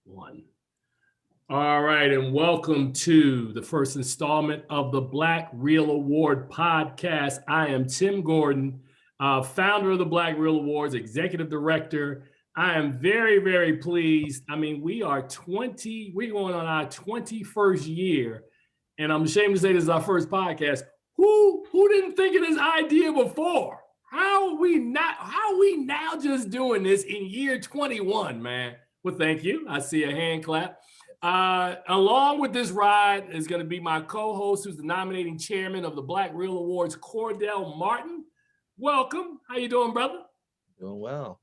One. All right, and welcome to the first installment of the Black Reel Award podcast. I am Tim Gordon, founder of the Black Reel Awards, executive director. I am very, very pleased. I mean, we're going on our 21st year, and I'm ashamed to say this is our first podcast. Who didn't think of this idea before? How are we now just doing this in year 21, man? Well, thank you. I see a hand clap. Along with this ride is going to be my co-host, who's the nominating chairman of the Black Reel Awards, Cordell Martin. Welcome. How you doing, brother? Doing well.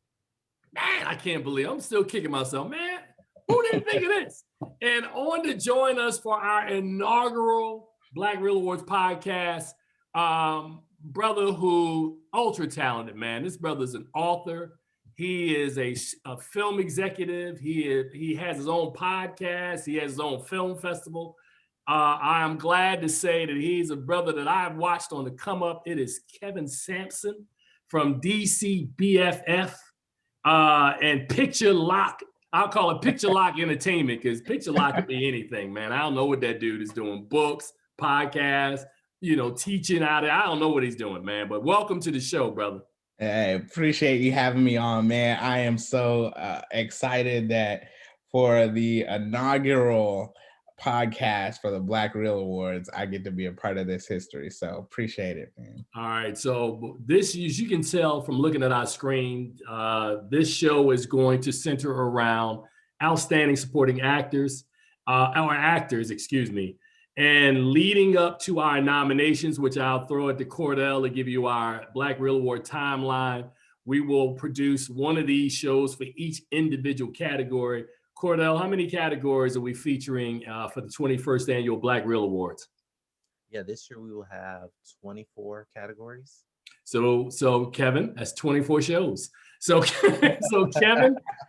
Man, I can't believe I'm still kicking myself, man. Who didn't think of this? And on to join us for our inaugural Black Reel Awards podcast, brother who ultra talented, man. This brother's an author. He is a film executive. He has his own podcast. He has his own film festival. I am glad to say that he's a brother that I've watched on the come up. It is Kevin Sampson from DC BFF and Picture Lock. I'll call it Picture Lock Entertainment because Picture Lock could be anything, man. I don't know what that dude is doing. Books, podcasts, teaching out there. I don't know what he's doing, man. But welcome to the show, brother. I appreciate you having me on, man. I am so excited that for the inaugural podcast for the Black Reel Awards, I get to be a part of this history. So appreciate it, man. All right. So this, as you can tell from looking at our screen, this show is going to center around outstanding supporting actors, excuse me. And leading up to our nominations, which I'll throw at the Cordell to give you our Black Reel Award timeline, we will produce one of these shows for each individual category. Cordell, how many categories are we featuring for the 21st annual Black Reel Awards? Yeah, this year we will have 24 categories. So Kevin, that's 24 shows. So Kevin,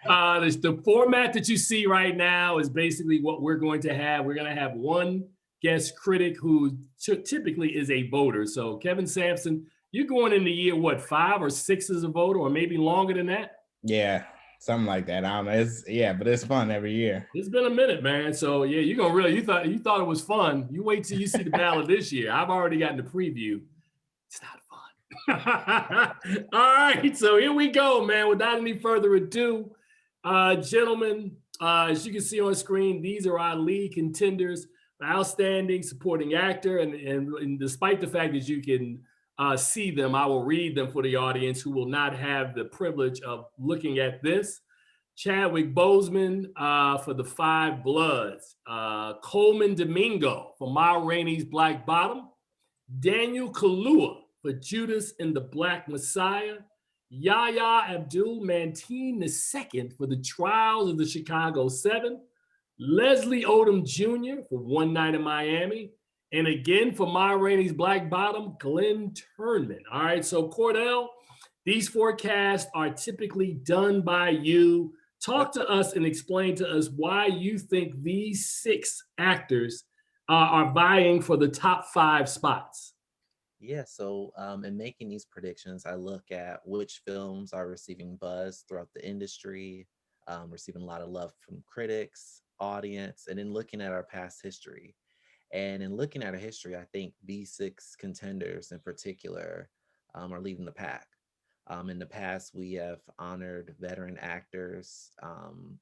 the format that you see right now is basically what we're going to have. We're going to have one guest critic who typically is a voter. So Kevin Sampson, you're going into year, what, 5 or 6 as a voter, or maybe longer than that? Yeah, something like that. I don't know. But it's fun every year. It's been a minute, man. So yeah, you're gonna really, you thought it was fun. You wait till you see the ballot this year. I've already gotten the preview. It's not fun. All right, so here we go, man. Without any further ado, gentlemen, as you can see on screen, these are our lead contenders. Outstanding supporting actor, and despite the fact that you can see them, I will read them for the audience who will not have the privilege of looking at this. Chadwick Boseman for The Five Bloods, Coleman Domingo for Ma Rainey's Black Bottom, Daniel Kaluuya for Judas and the Black Messiah, Yahya Abdul-Mateen II for The Trials of the Chicago 7, Leslie Odom Jr. for One Night in Miami, and again for Ma Rainey's Black Bottom, Glenn Turnman. All right, so Cordell, these forecasts are typically done by you. Talk to us and explain to us why you think these 6 actors are vying for the top 5 spots. Yeah, so in making these predictions, I look at which films are receiving buzz throughout the industry, receiving a lot of love from critics, audience, and then looking at our past history. And in looking at our history, I think these 6 contenders in particular are leading the pack. In the past, we have honored veteran actors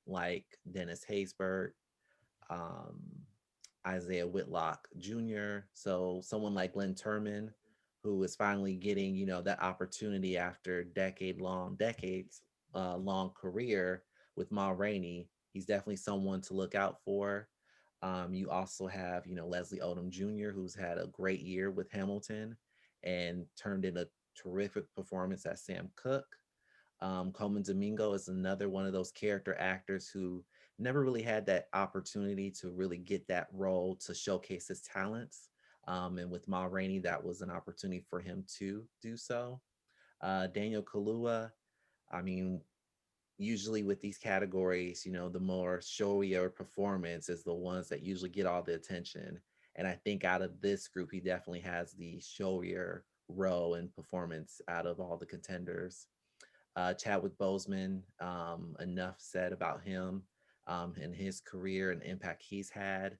like Dennis Haysbert, Isaiah Whitlock Jr. So someone like Glenn Turman, who is finally getting, that opportunity after decades long career with Ma Rainey. He's definitely someone to look out for. You also have, Leslie Odom Jr., who's had a great year with Hamilton and turned in a terrific performance as Sam Cooke. Coleman Domingo is another one of those character actors who never really had that opportunity to really get that role to showcase his talents. And with Ma Rainey, that was an opportunity for him to do so. Daniel Kaluuya, I mean, usually with these categories, the more showier performance is the ones that usually get all the attention. And I think out of this group, he definitely has the showier role and performance out of all the contenders. Chadwick Boseman, enough said about him. and his career and impact he's had.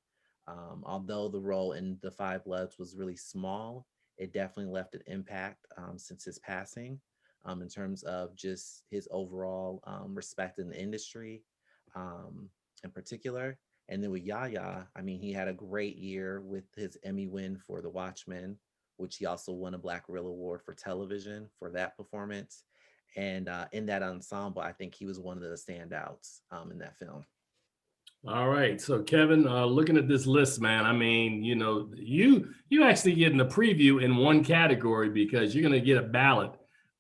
Although the role in The Five Bloods was really small, it definitely left an impact since his passing, in terms of just his overall respect in the industry in particular. And then with Yahya, I mean, he had a great year with his Emmy win for The Watchmen, which he also won a Black Reel Award for television for that performance. And in that ensemble, I think he was one of the standouts in that film. All right, so Kevin, looking at this list, man, I mean, you actually getting a preview in one category because you're gonna get a ballot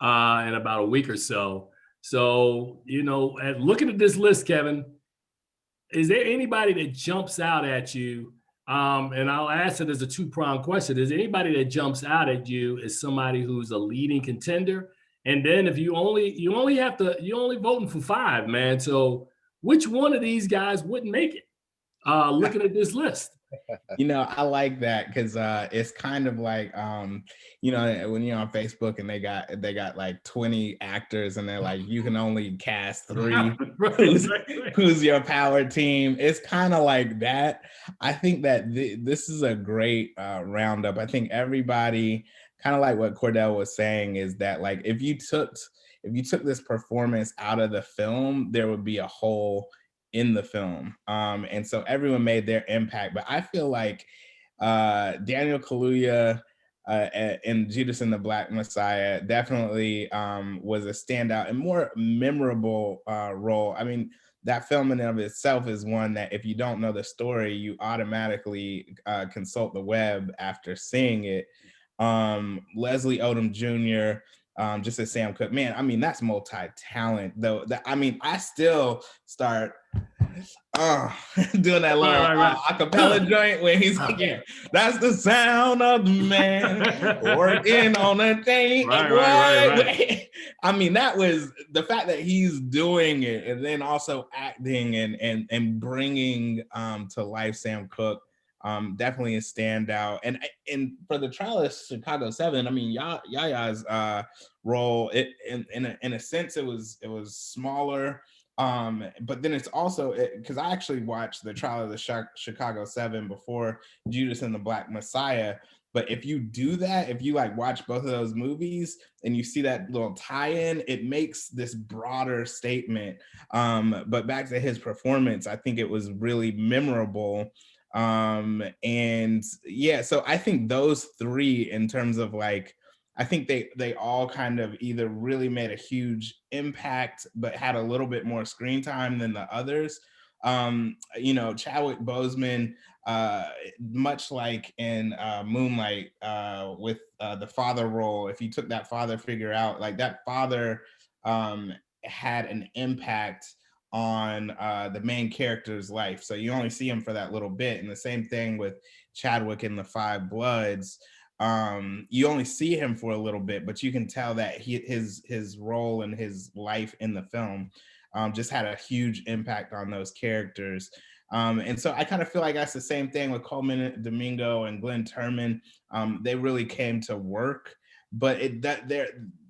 in about a week or so. So, at looking at this list, Kevin, is there anybody that jumps out at you? And I'll ask it as a two-pronged question. Is there anybody that jumps out at you as somebody who's a leading contender? And then if you only voting for 5, man. So which one of these guys wouldn't make it? Looking at this list. I like that because it's kind of like when you're on Facebook and they got like 20 actors and they're like, you can only cast 3. Who's your power team? It's kind of like that. I think that this is a great roundup. I think everybody, kind of like what Cordell was saying, is that like if you took this performance out of the film, there would be a hole in the film. And so everyone made their impact. But I feel like Daniel Kaluuya in Judas and the Black Messiah definitely was a standout and more memorable role. I mean, that film in and of itself is one that if you don't know the story, you automatically consult the web after seeing it. Leslie Odom Jr., just as Sam Cooke, man, I mean, that's multi-talent though. I still start doing that little acapella joint where he's like, yeah, that's the sound of the man working on a thing. Right. I mean, that was the fact that he's doing it and then also acting and bringing to life Sam Cooke. Definitely a standout. And for the trial of Chicago 7, I mean, Yahya's role, in a sense, it was smaller. But then it's also because I actually watched the trial of the Chicago 7 before Judas and the Black Messiah. But if you do that, if you like watch both of those movies and you see that little tie-in, it makes this broader statement. But back to his performance, I think it was really memorable. And yeah, so I think those 3, in terms of like, I think they all kind of either really made a huge impact but had a little bit more screen time than the others. Chadwick Boseman, much like in Moonlight, with the father role, if you took that father figure out, like that father had an impact on the main character's life. So you only see him for that little bit. And the same thing with Chadwick in The Five Bloods. You only see him for a little bit, but you can tell that his role and his life in the film just had a huge impact on those characters. And so I kind of feel like that's the same thing with Coleman Domingo and Glenn Turman. They really came to work, but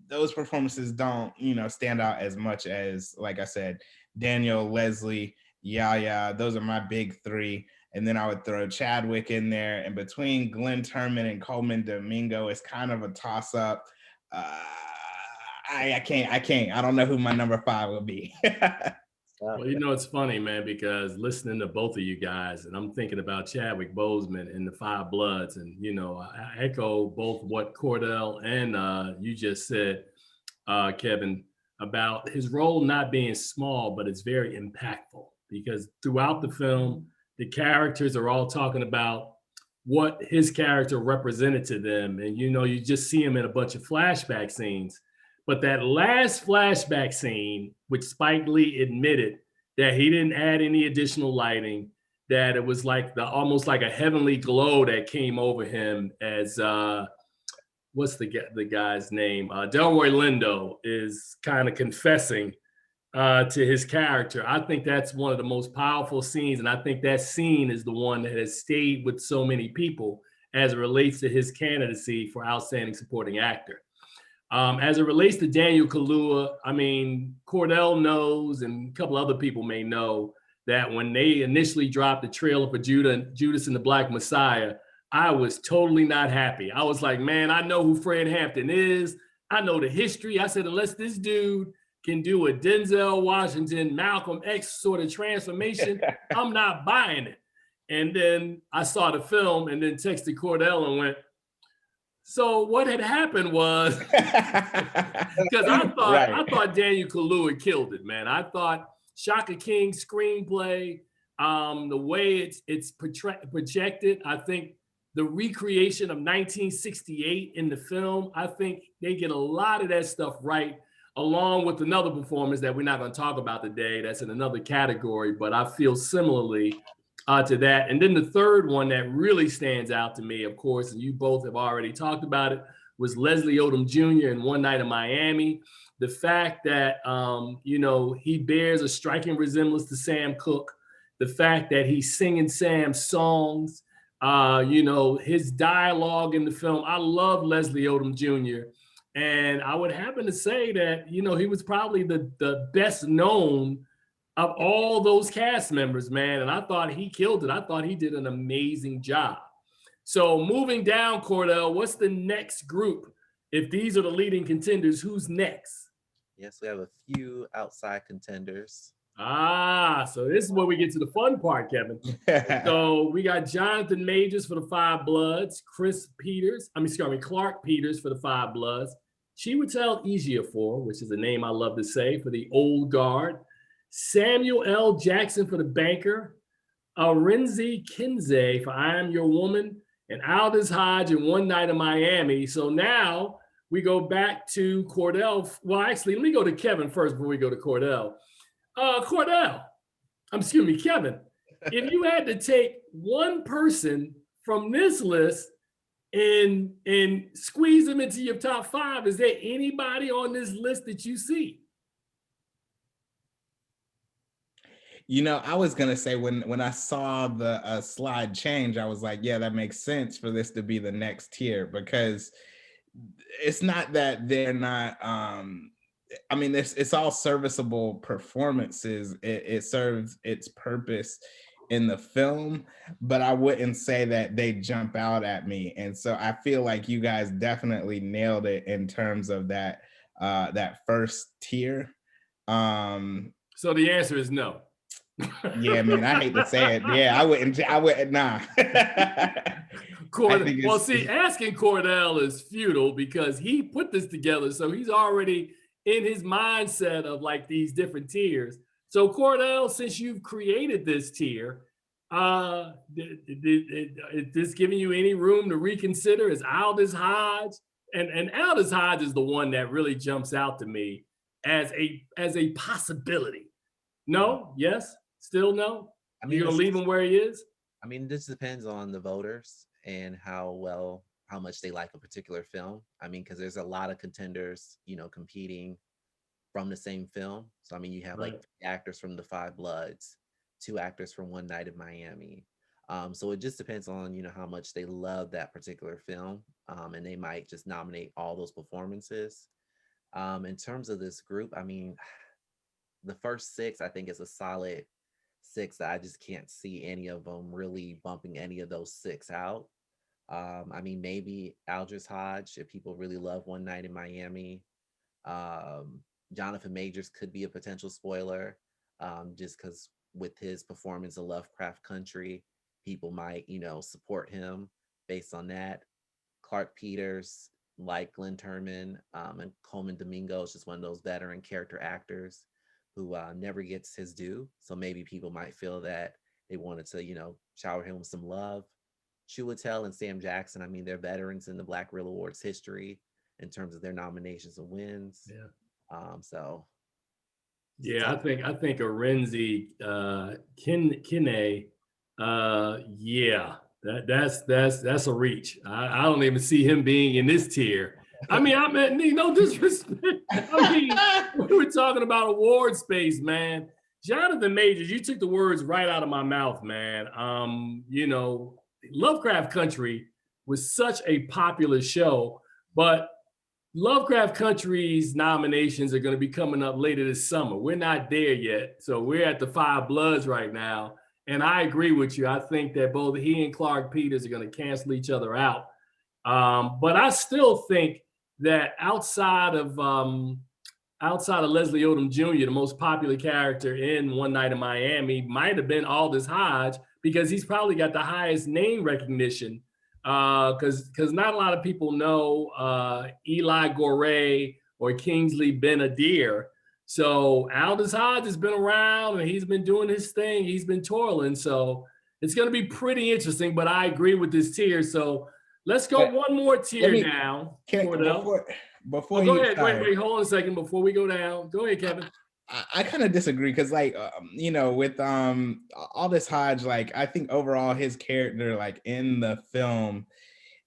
those performances don't, stand out as much as, like I said, Daniel, Leslie, Yahya. Those are my big 3. And then I would throw Chadwick in there. And between Glenn Turman and Coleman Domingo, it's kind of a toss-up. I can't. I don't know who my number 5 will be. Well, it's funny, man, because listening to both of you guys, and I'm thinking about Chadwick Boseman in The Five Bloods, and I echo both what Cordell and you just said, Kevin, about his role not being small, but it's very impactful because throughout the film, the characters are all talking about what his character represented to them. And, you just see him in a bunch of flashback scenes. But that last flashback scene, which Spike Lee admitted that he didn't add any additional lighting, that it was like almost like a heavenly glow that came over him as, what's the guy's name? Delroy Lindo is kind of confessing to his character. I think that's one of the most powerful scenes. And I think that scene is the one that has stayed with so many people as it relates to his candidacy for Outstanding Supporting Actor. As it relates to Daniel Kaluuya, I mean, Cordell knows, and a couple other people may know, that when they initially dropped the trailer for Judas and the Black Messiah, I was totally not happy. I was like, man, I know who Fred Hampton is. I know the history. I said, unless this dude can do a Denzel Washington, Malcolm X sort of transformation, I'm not buying it. And then I saw the film and then texted Cordell and went, so what had happened was, because I thought Daniel Kaluuya killed it, man. I thought Shaka King's screenplay, the way it's projected, I think the recreation of 1968 in the film, I think they get a lot of that stuff right, along with another performance that we're not going to talk about today. That's in another category, but I feel similarly to that. And then the third one that really stands out to me, of course, and you both have already talked about it, was Leslie Odom Jr. in One Night in Miami. The fact that, he bears a striking resemblance to Sam Cooke, the fact that he's singing Sam's songs, his dialogue in the film. I love Leslie Odom Jr. And I would happen to say that, he was probably the best known of all those cast members, man. And I thought he killed it. I thought he did an amazing job. So moving down, Cordell, what's the next group? If these are the leading contenders, who's next? Yes, we have a few outside contenders. So this is where we get to the fun part, Kevin. So we got Jonathan Majors for the Five Bloods, Clark Peters for the Five Bloods, Chiwetel Ejiofor, which is a name I love to say, for the Old Guard, Samuel L. Jackson for The Banker, Arinze Kinsey for I Am Your Woman, and Aldous Hodge in One Night in Miami. So now we go back to Cordell. Well, actually, let me go to Kevin first before we go to Cordell. Kevin, if you had to take one person from this list and squeeze them into your top five, is there anybody on this list that you see? I was going to say when I saw the slide change, I was like, yeah, that makes sense for this to be the next tier, because it's not that they're not, it's all serviceable performances. It serves its purpose in the film, but I wouldn't say that they jump out at me. And so I feel like you guys definitely nailed it in terms of that first tier. So the answer is no. Yeah, man, I hate to say it. Yeah, I wouldn't, nah. Asking Cordell is futile because he put this together. So he's already in his mindset of like these different tiers. So Cordell, since you've created this tier, is this giving you any room to reconsider? Is Aldous Hodge, and Aldous Hodge is the one that really jumps out to me as a possibility. No? Yes? Still no? You're gonna leave him where he is? This depends on the voters and how much they like a particular film. Because there's a lot of contenders, competing from the same film. So you have like 3 actors from The Five Bloods, 2 actors from One Night in Miami. So it just depends on, how much they love that particular film. And they might just nominate all those performances. In terms of this group, the first 6, I think, is a solid 6 that I just can't see any of them really bumping any of those 6 out. Maybe Aldous Hodge, if people really love One Night in Miami. Jonathan Majors could be a potential spoiler, just because with his performance in Lovecraft Country, people might, support him based on that. Clark Peters, like Glenn Turman, and Coleman Domingo, is just one of those veteran character actors who never gets his due. So maybe people might feel that they wanted to, shower him with some love. Chiwetel and Sam Jackson, they're veterans in the Black Reel Awards history in terms of their nominations and wins. Yeah. I think Arinze Kinney, that's a reach. I don't even see him being in this tier. No disrespect. We were talking about award space, man. Jonathan Majors, you took the words right out of my mouth, man. Lovecraft Country was such a popular show, but Lovecraft Country's nominations are going to be coming up later this summer. We're not there yet. So we're at the Five Bloods right now. And I agree with you. I think that both he and Clark Peters are going to cancel each other out. But I still think that outside of Leslie Odom Jr., the most popular character in One Night in Miami might have been Aldous Hodge, because he's probably got the highest name recognition. Because not a lot of people know Eli Goree or Kingsley Ben-Adir. So Aldous Hodge has been around and he's been doing his thing. He's been toiling. So it's going to be pretty interesting. But I agree with this tier. So let's go one more tier now. Before go ahead. Wait, hold on a second before we go down. Go ahead, Kevin. I kind of disagree because, like, with Aldous Hodge, like, I think overall his character, like, in the film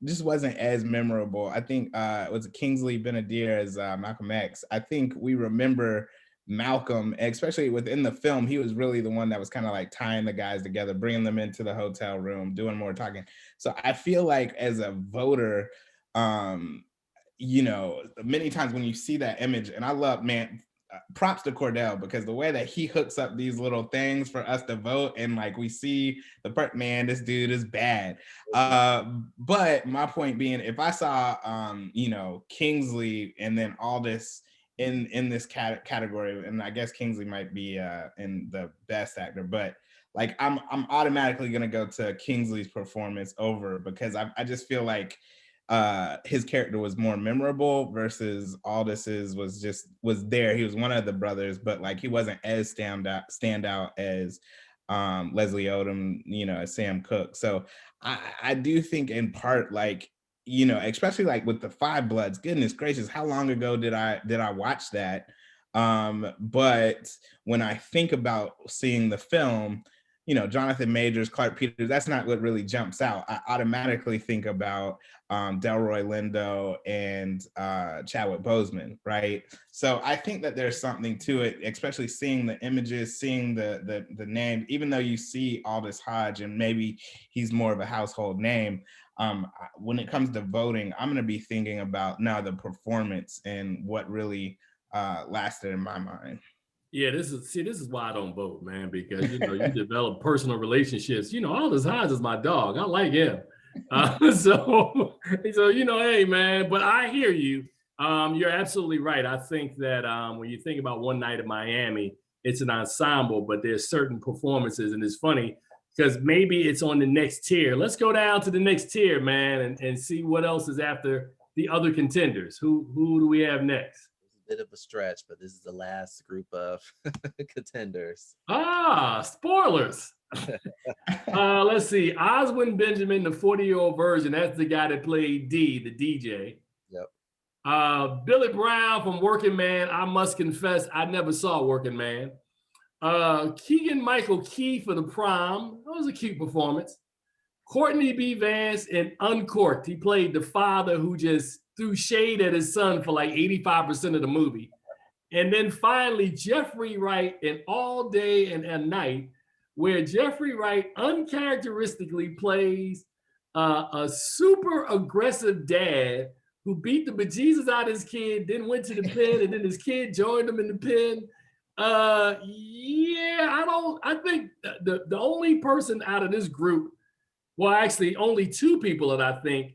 just wasn't as memorable. I think it was Kingsley Ben-Adir as Malcolm X. I think we remember Malcolm, especially within the film, he was really the one that was kind of like tying the guys together, bringing them into the hotel room, doing more talking. So I feel like as a voter, many times when you see that image, and I love, props to Cordell, because the way that he hooks up these little things for us to vote, and like we see this dude is bad. But my point being, if I saw Kingsley and then Aldous in this category, and I guess Kingsley might be in the best actor, but like I'm automatically gonna go to Kingsley's performance over, because I just feel like his character was more memorable versus Aldous's was there. He was one of the brothers, but like he wasn't as standout as Leslie Odom, as Sam Cooke. So I do think in part, like, especially like with the Five Bloods, goodness gracious, how long ago did I watch that? But when I think about seeing the film, Jonathan Majors, Clark Peters, that's not what really jumps out. I automatically think about Delroy Lindo and Chadwick Boseman, right? So I think that there's something to it, especially seeing the images, seeing the name, even though you see Aldous Hodge and maybe he's more of a household name. When it comes to voting, I'm going to be thinking about now the performance and what really lasted in my mind. Yeah, this is why I don't vote, man, because you develop personal relationships. Aldous Hodge is my dog. I like him. So hey, man, but I hear you. You're absolutely right. I think that when you think about One Night in Miami, it's an ensemble, but there's certain performances, and it's funny because maybe it's on the next tier. Let's go down to the next tier, man, and see what else is after the other contenders. Who do we have next? Bit of a stretch, but this is the last group of contenders. Spoilers. Let's see. Oswin Benjamin, the 40-year-old version, that's the guy that played D, the DJ. Yep. Billy Brown from Working Man. I must confess, I never saw Working Man. Keegan Michael Key for The Prom. That was a cute performance. Courtney B. Vance in Uncorked. He played the father who just threw shade at his son for like 85% of the movie. And then finally, Jeffrey Wright in All Day and at Night, where Jeffrey Wright uncharacteristically plays a super aggressive dad who beat the bejesus out of his kid, then went to the pen, and then his kid joined him in the pen. I think the only person out of this group, well, actually only two people that I think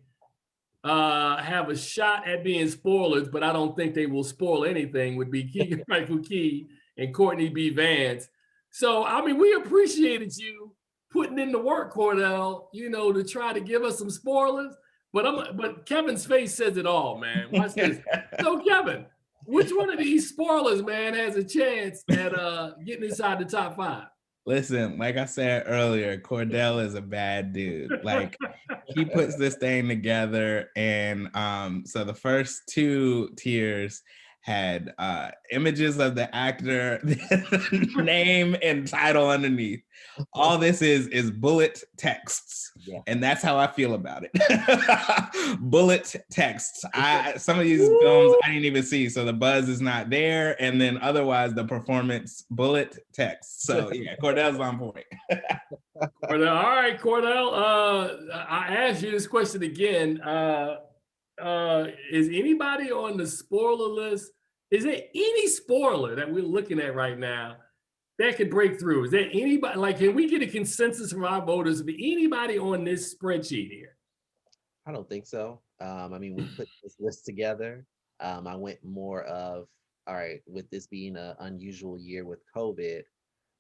have a shot at being spoilers, but I don't think they will spoil anything, would be Keegan Michael Key and Courtney B. Vance. So, I mean, we appreciated you putting in the work, Cordell, to try to give us some spoilers. But Kevin's face says it all, man. Watch this. So, Kevin, which one of these spoilers, man, has a chance at getting inside the top 5? Listen, like I said earlier, Cordell is a bad dude. Like, he puts this thing together, and so the first two tiers had images of the actor, name and title underneath. All this is bullet texts, and that's how I feel about it. Bullet texts. Some of these films I didn't even see, so the buzz is not there, and then otherwise the performance bullet text. So yeah, Cordell's on point. Cordell, all right, Cordell. I asked you this question again. is anybody on the spoiler list? Is there any spoiler that we're looking at right now that could break through? Is there anybody, like, can we get a consensus from our voters? Be anybody on this spreadsheet here? I don't think so. I mean, we put this list together. I went more of, all right, with this being an unusual year with COVID,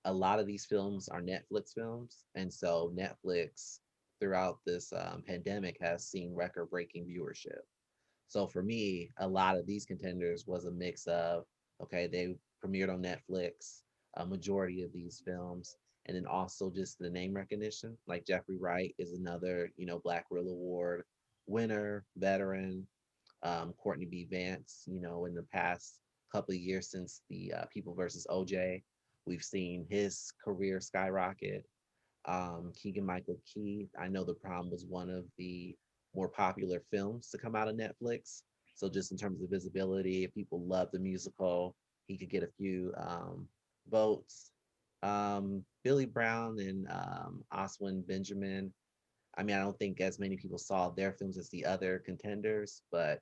a lot of these films are Netflix films. And so Netflix throughout this pandemic has seen record-breaking viewership. So for me, a lot of these contenders was a mix of, okay, they premiered on Netflix, a majority of these films, and then also just the name recognition. Like Jeffrey Wright is another, Black Reel Award winner, veteran. Courtney B. Vance, in the past couple of years since the People versus OJ, we've seen his career skyrocket. Keegan Michael Key, I know The Prom was one of the more popular films to come out of Netflix. So just in terms of visibility, if people love the musical, he could get a few votes. Billy Brown and Oswin Benjamin. I mean, I don't think as many people saw their films as the other contenders, but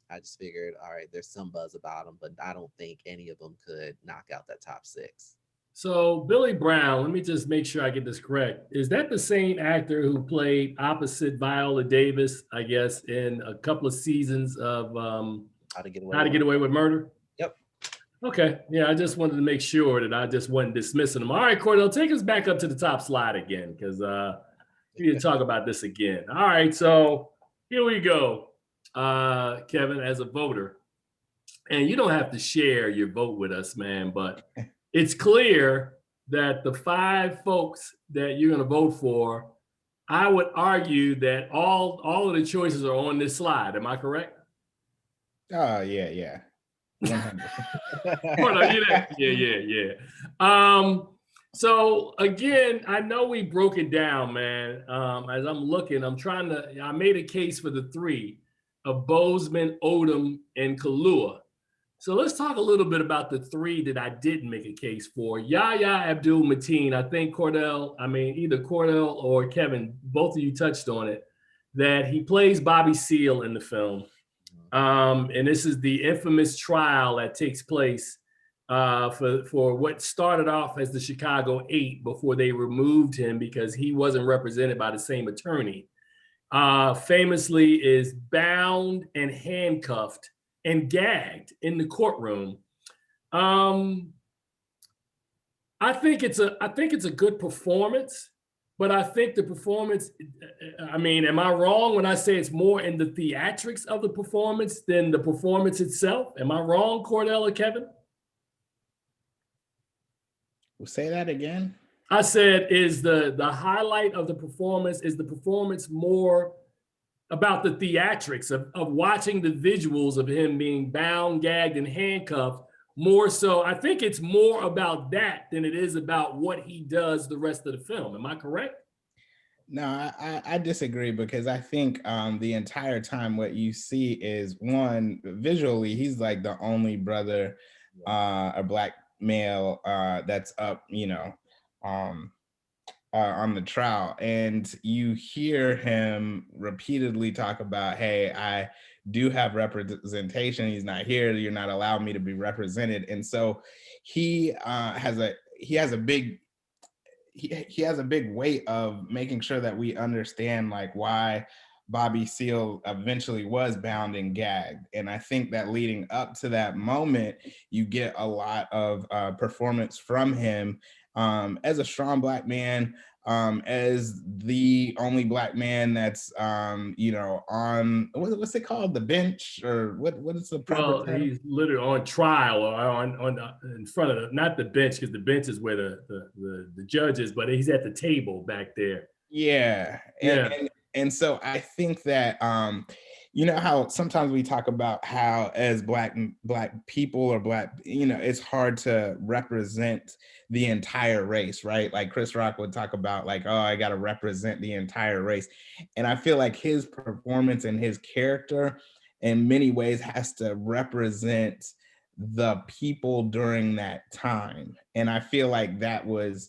I just figured, all right, there's some buzz about them, but I don't think any of them could knock out that top six. So Billy Brown, let me just make sure I get this correct. Is that the same actor who played opposite Viola Davis, I guess, in a couple of seasons of How to Get Away with Murder? Yep. Okay. Yeah, I just wanted to make sure that I just wasn't dismissing them. All right, Cordell, take us back up to the top slide again, because we need to talk about this again. All right, so here we go. Kevin, as a voter, and you don't have to share your vote with us, man, but it's clear that the 5 folks that you're going to vote for, I would argue that all of the choices are on this slide. Am I correct? Oh, yeah. 100. Hold on, yeah. So again, I know we broke it down, man. As I'm looking, I made a case for the 3 of Bozeman, Odom, and Kahlua. So let's talk a little bit about the 3 that I didn't make a case for. Yahya Abdul-Mateen, I think either Cordell or Kevin, both of you touched on it, that he plays Bobby Seale in the film. And this is the infamous trial that takes place for what started off as the Chicago 8 before they removed him because he wasn't represented by the same attorney. Famously is bound and handcuffed and gagged in the courtroom. I think it's a good performance, but I think the performance, am I wrong when I say it's more in the theatrics of the performance than the performance itself? Am I wrong, Cordell or Kevin? We'll say that again. I said, is the highlight of the performance, is the performance more about the theatrics of watching the visuals of him being bound, gagged, and handcuffed, more so? I think it's more about that than it is about what he does the rest of the film. Am I correct? No, I disagree, because I think the entire time what you see is, one, visually, he's like the only brother, a Black male that's up, on the trial, and you hear him repeatedly talk about, hey, I do have representation. He's not here. You're not allowing me to be represented. And so he has a big weight of making sure that we understand like why Bobby Seale eventually was bound and gagged. And I think that leading up to that moment, you get a lot of performance from him as a strong Black man, as the only Black man that's, on what's it called, the bench, or what is the proper term? He's literally on trial or on in front of not the bench, because the bench is where the judge is, but he's at the table back there. Yeah. And so I think that, how sometimes we talk about how as Black people or Black, it's hard to represent the entire race, right? Like Chris Rock would talk about like, oh, I got to represent the entire race. And I feel like his performance and his character in many ways has to represent the people during that time. And I feel like that was,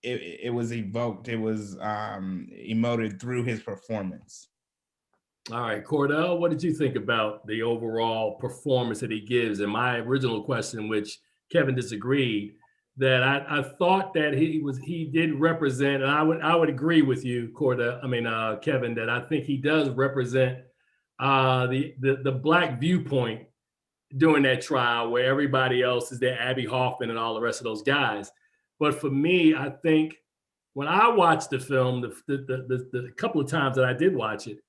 it was evoked, it was emoted through his performance. All right, Cordell, what did you think about the overall performance that he gives? And my original question, which Kevin disagreed, that I thought that he did represent, and I would agree with you, Cordell. I mean, Kevin, that I think he does represent the black viewpoint during that trial, where everybody else is there, Abby Hoffman and all the rest of those guys. But for me, I think when I watched the film, the couple of times that I did watch it,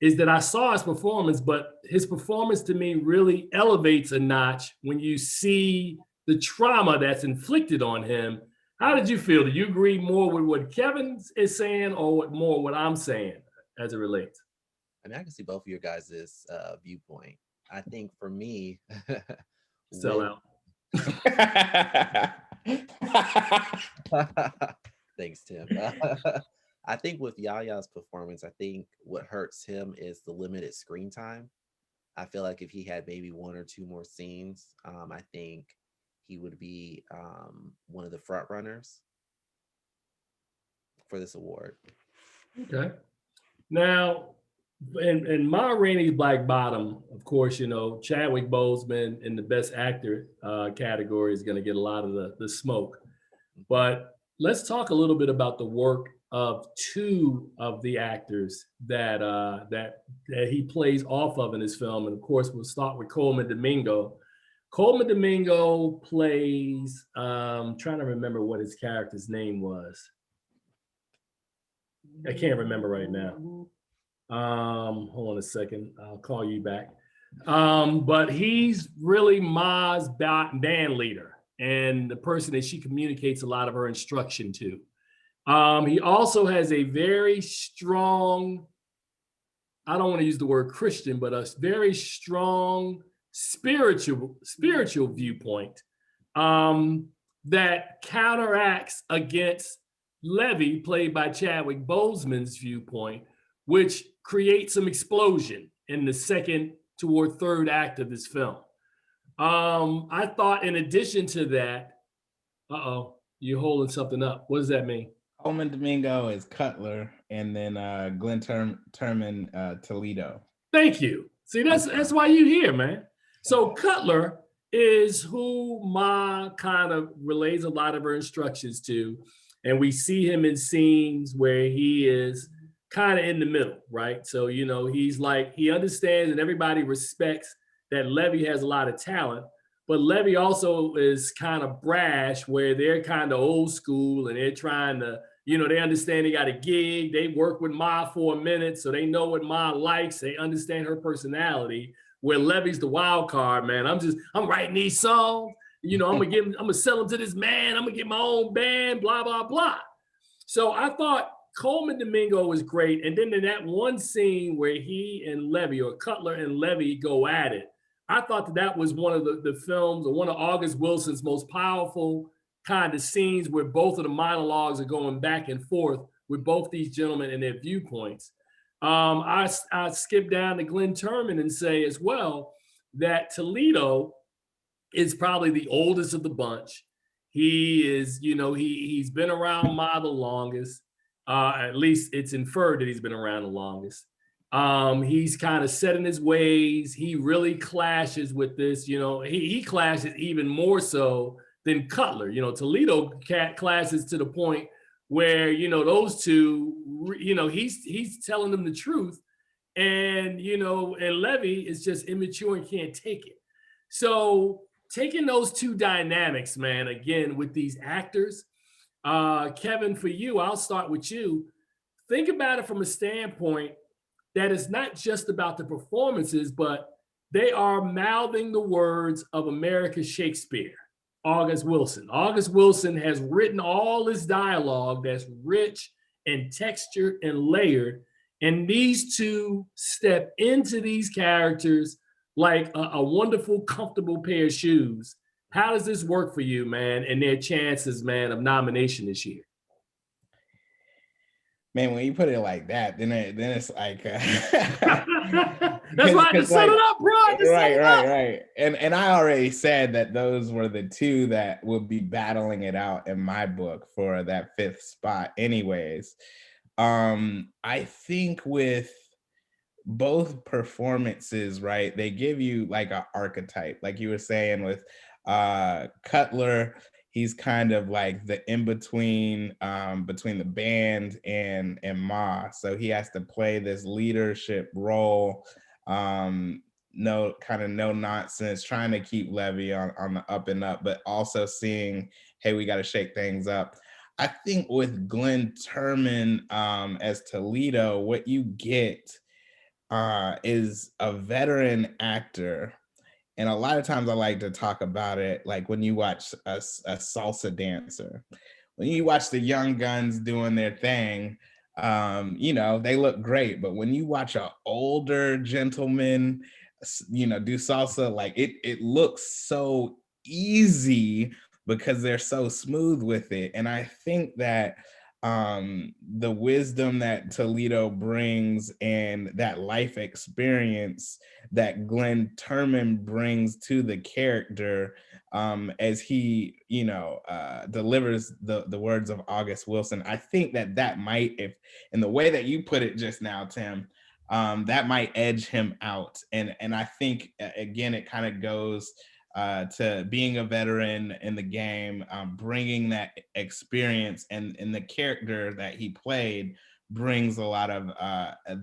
is that I saw his performance, but his performance to me really elevates a notch when you see the trauma that's inflicted on him. How did you feel? Do you agree more with what Kevin is saying or more what I'm saying as it relates? I mean, I can see both of your guys' viewpoint. I think for me, Sell with out. thanks, Tim. I think with Yaya's performance, I think what hurts him is the limited screen time. I feel like if he had maybe one or two more scenes, I think he would be one of the front runners for this award. Okay. Now, in Ma Rainey's Black Bottom, of course, you know, Chadwick Boseman in the Best Actor category is going to get a lot of the smoke. But let's talk a little bit about the work of two of the actors that he plays off of in his film. And of course, we'll start with Coleman Domingo. Coleman Domingo plays, trying to remember what his character's name was. I can't remember right now. Hold on a second. I'll call you back. But he's really Ma's band leader and the person that she communicates a lot of her instruction to. He also has a very strong, I don't want to use the word Christian, but a very strong spiritual viewpoint that counteracts against Levy, played by Chadwick Boseman's viewpoint, which creates some explosion in the second toward third act of this film. I thought in addition to that, you're holding something up. What does that mean? Coleman Domingo is Cutler, and then Glenn Turman Toledo. Thank you. See, that's why you're here, man. So Cutler is who Ma kind of relays a lot of her instructions to. And we see him in scenes where he is kind of in the middle, right? So, you know, he's like, he understands and everybody respects that Levy has a lot of talent, but Levy also is kind of brash, where they're kind of old school and they're trying to, you know, they understand they got a gig, they work with Ma for a minute, so they know what Ma likes, they understand her personality, where Levy's the wild card, man. I'm writing these songs, you know, I'm gonna sell them to this man, I'm gonna get my own band, blah, blah, blah. So I thought Coleman Domingo was great. And then in that one scene where he and Levy, or Cutler and Levy, go at it, I thought that was one of the films, or one of August Wilson's most powerful kind of scenes, where both of the monologues are going back and forth with both these gentlemen and their viewpoints. I skip down to Glenn Turman and say as well that Toledo is probably the oldest of the bunch. He is, you know, he's been around Ma the longest. At least it's inferred that he's been around the longest. He's kind of set in his ways. He really clashes with this, you know, he clashes even more so than Cutler. You know, Toledo clashes to the point where, you know, those two, you know, he's telling them the truth. And, you know, and Levy is just immature and can't take it. So taking those two dynamics, man, again, with these actors, Kevin, for you, I'll start with you. Think about it from a standpoint that it's not just about the performances, but they are mouthing the words of America's Shakespeare, August Wilson. August Wilson has written all this dialogue that's rich and textured and layered. And these two step into these characters like a wonderful, comfortable pair of shoes. How does this work for you, man, and their chances, man, of nomination this year? Man, when you put it like that, then it's like that's why I just set it up, bro. Right. And I already said that those were the two that will be battling it out in my book for that fifth spot anyways. I think with both performances, right? They give you like an archetype, like you were saying with Cutler. He's kind of like the in between between the band and Ma. So he has to play this leadership role. No kind of no nonsense, trying to keep Levy on the up and up, but also seeing, hey, we got to shake things up. I think with Glenn Turman as Toledo, what you get is a veteran actor. And a lot of times I like to talk about it like when you watch a salsa dancer. When you watch the young guns doing their thing, you know, they look great. But when you watch an older gentleman, you know, do salsa, like it looks so easy because they're so smooth with it. And I think that the wisdom that Toledo brings and that life experience that Glenn Turman brings to the character as he, you know, delivers the words of August Wilson. I think that that might, if in the way that you put it just now, Tim, that might edge him out. And I think again, it kind of goes to being a veteran in the game, bringing that experience and the character that he played brings a lot of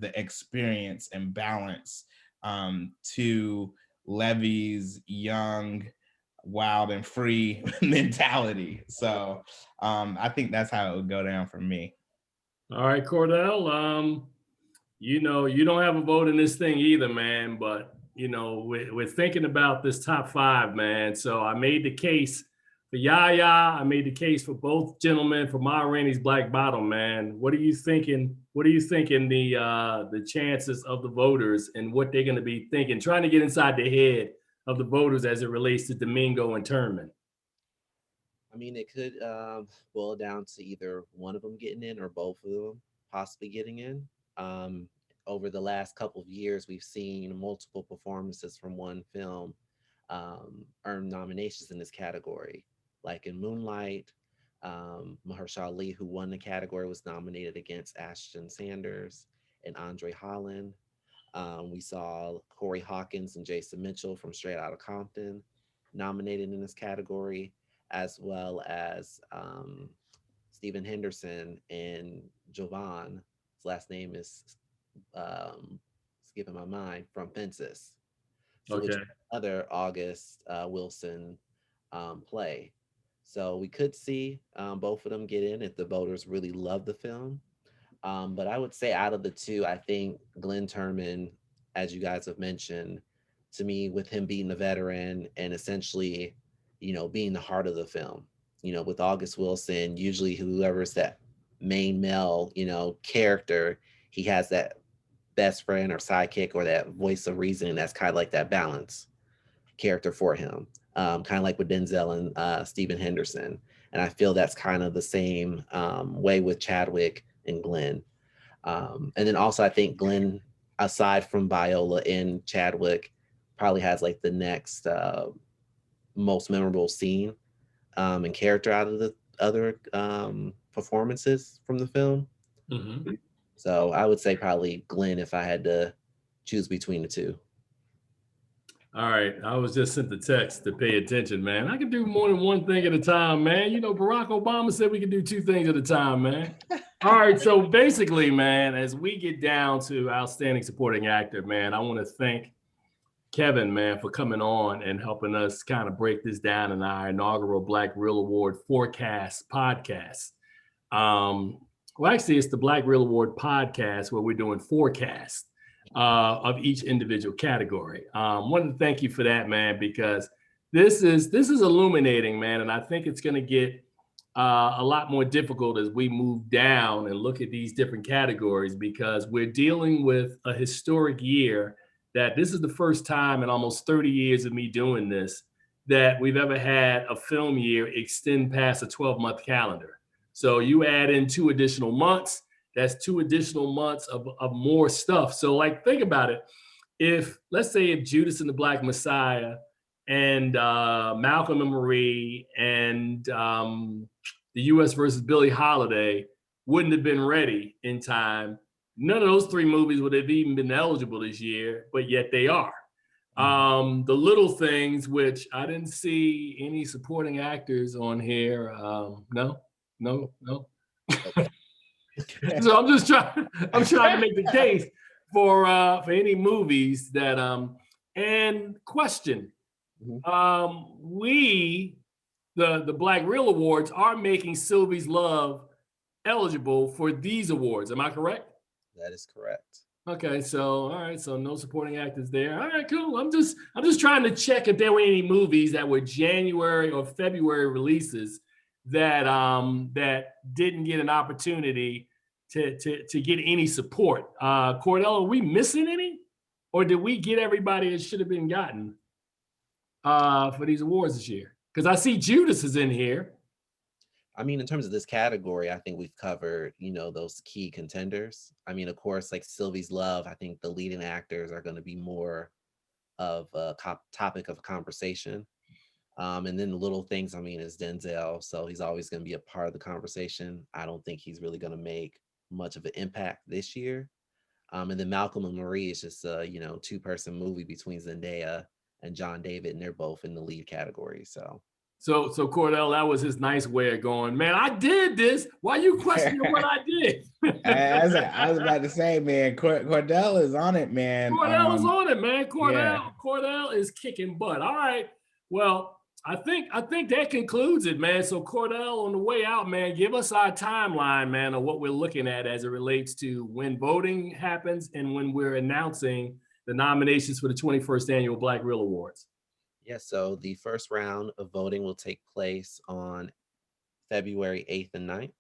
the experience and balance to Levy's young, wild and free mentality. So I think that's how it would go down for me. All right, Cordell. You know, you don't have a vote in this thing either, man. But you know, we're thinking about this top five, man. So I made the case for Yaya. I made the case for both gentlemen for Ma Rainey's Black Bottom, man. What are you thinking? What are you thinking the chances of the voters and what they're going to be thinking, trying to get inside the head of the voters as it relates to Domingo and Turman? I mean, it could boil down to either one of them getting in or both of them possibly getting in. Um, Over the last couple of years, we've seen multiple performances from one film earn nominations in this category. Like in Moonlight, Mahershala Ali, who won the category, was nominated against Ashton Sanders and Andre Holland. We saw Corey Hawkins and Jason Mitchell from Straight Outta Compton nominated in this category, as well as Stephen Henderson and Jovan. His last name is skipping my mind, from Fences. So which Okay. other August Wilson play. So we could see both of them get in if the voters really love the film. But I would say out of the two, I think Glenn Turman, as you guys have mentioned, to me, with him being the veteran and essentially, you know, being the heart of the film, you know, with August Wilson, usually whoever's that main male, you know, character, he has that best friend or sidekick or that voice of reason. And that's kind of like that balance character for him, kind of like with Denzel and Stephen Henderson. And I feel that's kind of the same way with Chadwick and Glenn. And then also, I think Glenn, aside from Viola and Chadwick, probably has like the next most memorable scene and character out of the other performances from the film. Mm-hmm. So I would say probably Glenn if I had to choose between the two. All right. I was just sent the text to pay attention, man. I can do more than one thing at a time, man. You know, Barack Obama said we could do two things at a time, man. All right. So basically, man, as we get down to outstanding supporting actor, man, I want to thank Kevin, man, for coming on and helping us kind of break this down in our inaugural Black Real Award Forecast podcast. Well, actually, it's the Black Real Award podcast where we're doing forecast of each individual category. Wanted to thank you for that, man, because this is illuminating, man, and I think it's going to get a lot more difficult as we move down and look at these different categories because we're dealing with a historic year that this is the first time in almost 30 years of me doing this that we've ever had a film year extend past a 12-month calendar. So you add in 2 additional months, that's 2 additional months of more stuff. So like, think about it. If, let's say if Judas and the Black Messiah and Malcolm and Marie and the U.S. versus Billie Holiday wouldn't have been ready in time, none of those 3 movies would have even been eligible this year, but yet they are. The Little Things, which I didn't see any supporting actors on here. No. So I'm trying to make the case for any movies that and question. We, the Black Reel Awards, are making Sylvie's Love eligible for these awards. Am I correct? That is correct. Okay, so all right, so no supporting actors there. All right, cool. I'm just trying to check if there were any movies that were January or February releases that that didn't get an opportunity to get any support. Cordell, are we missing any, or did we get everybody that should have been gotten for these awards this year? Because I see Judas is in here. I mean, in terms of this category, I think we've covered, those key contenders. I mean, of course, like Sylvie's Love, I think the leading actors are going to be more of a topic of conversation. And then the Little Things, I mean, is Denzel. So he's always going to be a part of the conversation. I don't think he's really going to make much of an impact this year. And then Malcolm and Marie is just a, 2-person movie between Zendaya and John David, and they're both in the lead category. So Cordell, that was his nice way of going, man, I did this. Why you questioning what I did? I was about to say, man, Cordell is on it, man. Cordell is on it, man. Cordell is kicking butt. All right. Well, I think that concludes it, man. So Cordell, on the way out, man, give us our timeline, man, of what we're looking at as it relates to when voting happens and when we're announcing the nominations for the 21st Annual Black Reel Awards. Yeah, so the first round of voting will take place on February 8th and 9th.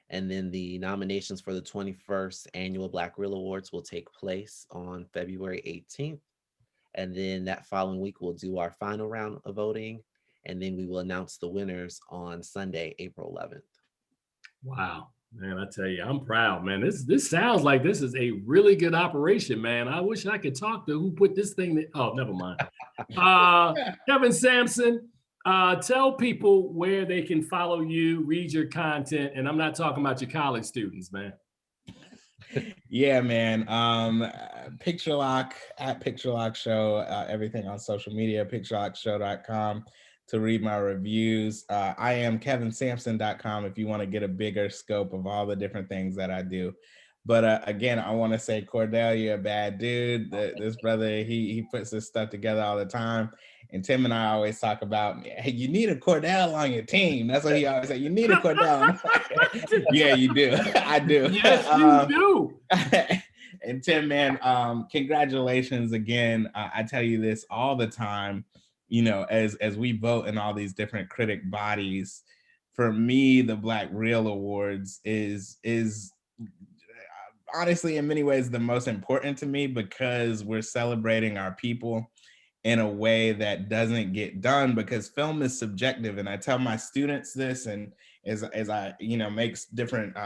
And then the nominations for the 21st Annual Black Reel Awards will take place on February 18th. And then that following week, we'll do our final round of voting. And then we will announce the winners on Sunday, April 11th. Wow. Man, I tell you, I'm proud, man. This sounds like this is a really good operation, man. I wish I could talk to who put this thing. Oh, never mind. Kevin Sampson, tell people where they can follow you, read your content, and I'm not talking about your college students, man. Yeah, man. Picture Lock at Picture Lock Show. Everything on social media. PictureLockShow.com. to read my reviews. I am kevinsampson.com if you want to get a bigger scope of all the different things that I do. But again, I want to say, Cordell, you're a bad dude. This brother, he puts this stuff together all the time. And Tim and I always talk about, hey, you need a Cordell on your team. That's what he always said. You need a Cordell. Yeah, you do. I do. Yes, you do. And Tim, man, congratulations again. I tell you this all the time. As we vote in all these different critic bodies, for me, the Black Reel Awards is honestly, in many ways, the most important to me because we're celebrating our people in a way that doesn't get done because film is subjective. And I tell my students this, and as I, make different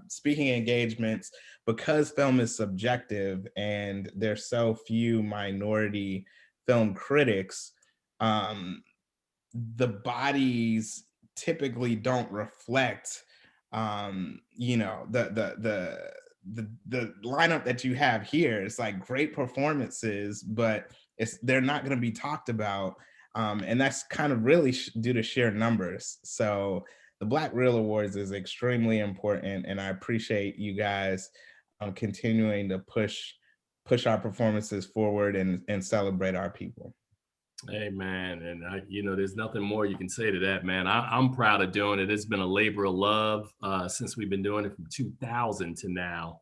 speaking engagements, because film is subjective and there's so few minority film critics, the bodies typically don't reflect, the lineup that you have here. It's like great performances, but they're not going to be talked about. And that's kind of really due to sheer numbers. So the Black Reel Awards is extremely important. And I appreciate you guys continuing to push our performances forward and celebrate our people. Hey, man. And there's nothing more you can say to that, man. I'm proud of doing it. It's been a labor of love since we've been doing it from 2000 to now.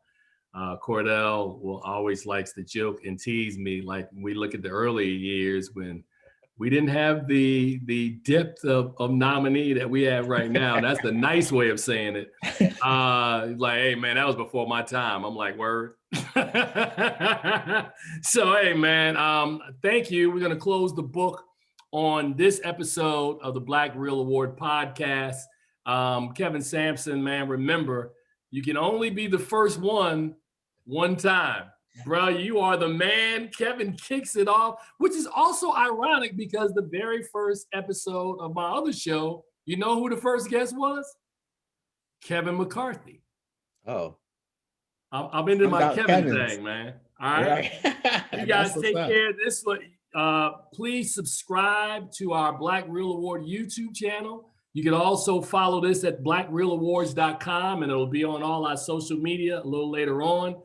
Cordell always likes to joke and tease me. Like we look at the early years when we didn't have the depth of nominee that we have right now. That's the nice way of saying it. Like, hey, man, that was before my time. I'm like, word. So, hey, man, thank you. We're going to close the book on this episode of the Black Reel Award podcast. Kevin Sampson, man, remember, you can only be the first one time. Bro, you are the man. Kevin kicks it off, which is also ironic because the very first episode of my other show, you know who the first guest was? Kevin McCarthy. Oh. I'm into my About Kevin Kevin's. thing, man. All right. Right. You guys take care of this. Please subscribe to our Black Real Award YouTube channel. You can also follow this at blackrealawards.com, and it'll be on all our social media a little later on.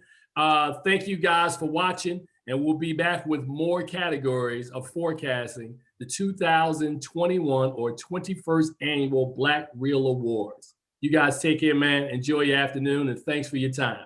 Thank you guys for watching, and we'll be back with more categories of forecasting the 2021 or 21st annual Black Real Awards. You guys take care, man. Enjoy your afternoon, and thanks for your time.